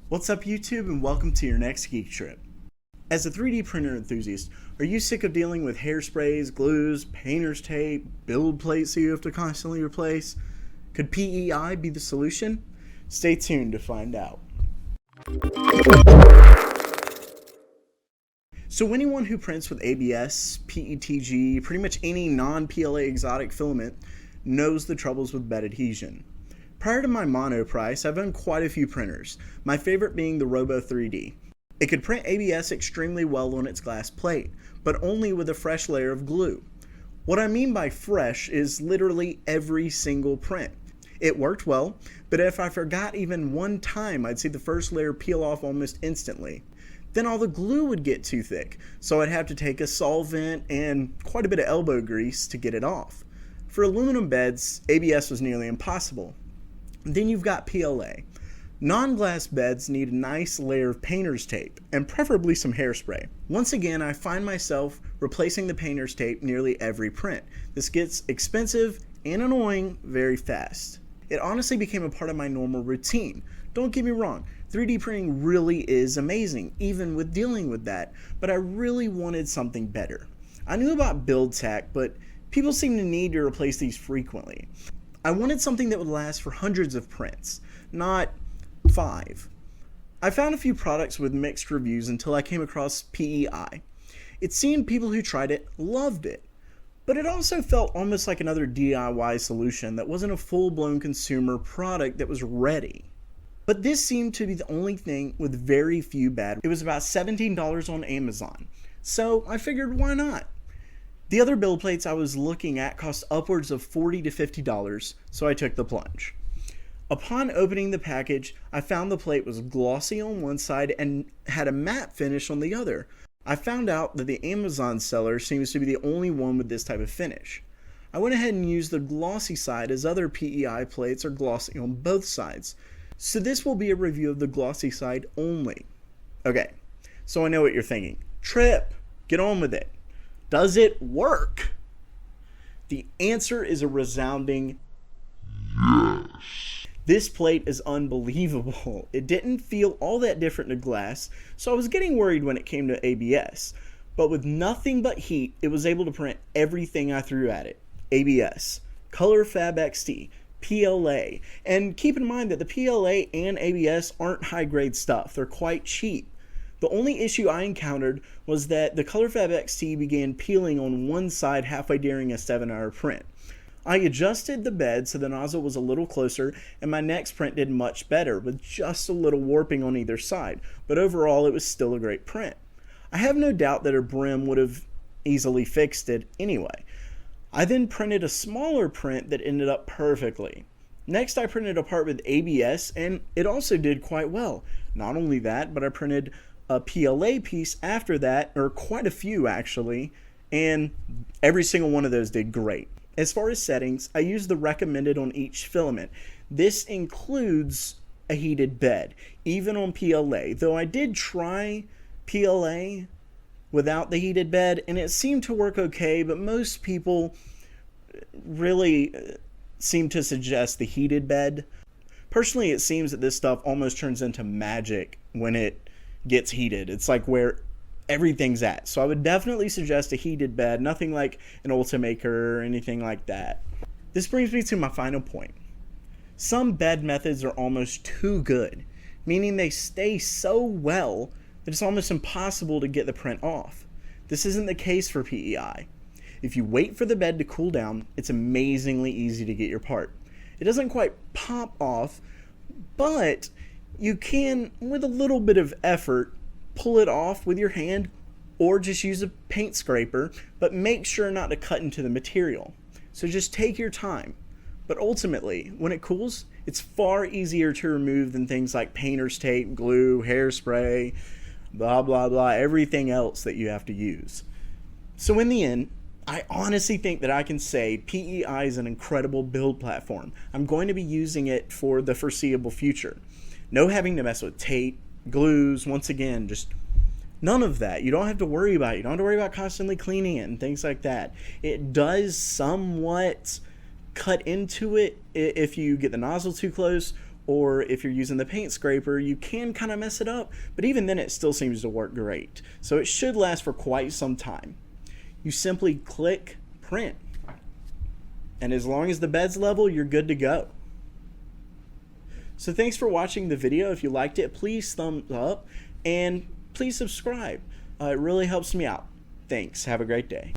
What's up YouTube, and welcome to your next geek trip. As a 3D printer enthusiast, are you sick of dealing with hairsprays, glues, painter's tape, build plates that you have to constantly replace? Could PEI be the solution? Stay tuned to find out. So anyone who prints with ABS, PETG, pretty much any non-PLA exotic filament knows the troubles with bed adhesion. Prior to my mono price, I've owned quite a few printers, my favorite being the Robo 3D. It could print ABS extremely well on its glass plate, but only with a fresh layer of glue. What I mean by fresh is literally every single print. It worked well, but if I forgot even one time, I'd see the first layer peel off almost instantly. Then all the glue would get too thick, so I'd have to take a solvent and quite a bit of elbow grease to get it off. For aluminum beds, ABS was nearly impossible. Then you've got PLA. Non-glass beds need a nice layer of painter's tape, and preferably some hairspray. Once again, I find myself replacing the painter's tape nearly every print. This gets expensive and annoying very fast. It honestly became a part of my normal routine. Don't get me wrong, 3D printing really is amazing, even with dealing with that, but I really wanted something better. I knew about BuildTak, but people seem to need to replace these frequently. I wanted something that would last for hundreds of prints, not 5. I found a few products with mixed reviews until I came across PEI. It seemed people who tried it loved it, but it also felt almost like another DIY solution that wasn't a full-blown consumer product that was ready. But this seemed to be the only thing with very few bad. It was about $17 on Amazon, so I figured why not? The other build plates I was looking at cost upwards of $40 to $50, so I took the plunge. Upon opening the package, I found the plate was glossy on one side and had a matte finish on the other. I found out that the Amazon seller seems to be the only one with this type of finish. I went ahead and used the glossy side as other PEI plates are glossy on both sides. So this will be a review of the glossy side only. Okay, so I know what you're thinking. Trip, get on with it. Does it work? The answer is a resounding yes. This plate is unbelievable. It didn't feel all that different to glass, so I was getting worried when it came to ABS. But with nothing but heat, it was able to print everything I threw at it. ABS, ColorFab XT, PLA. And keep in mind that the PLA and ABS aren't high-grade stuff. They're quite cheap. The only issue I encountered was that the ColorFab XT began peeling on one side halfway during a 7-hour print. I adjusted the bed so the nozzle was a little closer, and my next print did much better with just a little warping on either side, but overall it was still a great print. I have no doubt that a brim would have easily fixed it anyway. I then printed a smaller print that ended up perfectly. Next I printed a part with ABS, and it also did quite well. Not only that, but I printed a PLA piece after that, or quite a few actually, and every single one of those did great. As far as settings, I used the recommended on each filament. This includes a heated bed, even on PLA, though I did try PLA without the heated bed, and it seemed to work okay, but most people really seem to suggest the heated bed. Personally, it seems that this stuff almost turns into magic when it gets heated. It's like where everything's at. So I would definitely suggest a heated bed, nothing like an Ultimaker or anything like that. This brings me to my final point. Some bed methods are almost too good, meaning they stay so well that it's almost impossible to get the print off. This isn't the case for PEI. If you wait for the bed to cool down, it's amazingly easy to get your part. It doesn't quite pop off, but you can, with a little bit of effort, pull it off with your hand or just use a paint scraper, but make sure not to cut into the material. So just take your time. But ultimately, when it cools, it's far easier to remove than things like painter's tape, glue, hairspray, blah, blah, blah, everything else that you have to use. So in the end, I honestly think that I can say PEI is an incredible build platform. I'm going to be using it for the foreseeable future. No having to mess with tape, glues, once again, just none of that. You don't have to worry about it. You don't have to worry about constantly cleaning it and things like that. It does somewhat cut into it if you get the nozzle too close, or if you're using the paint scraper, you can kind of mess it up, but even then it still seems to work great. So it should last for quite some time. You simply click print, and as long as the bed's level, you're good to go. So thanks for watching the video. If you liked it, please thumbs up and please subscribe. It really helps me out. Thanks. Have a great day.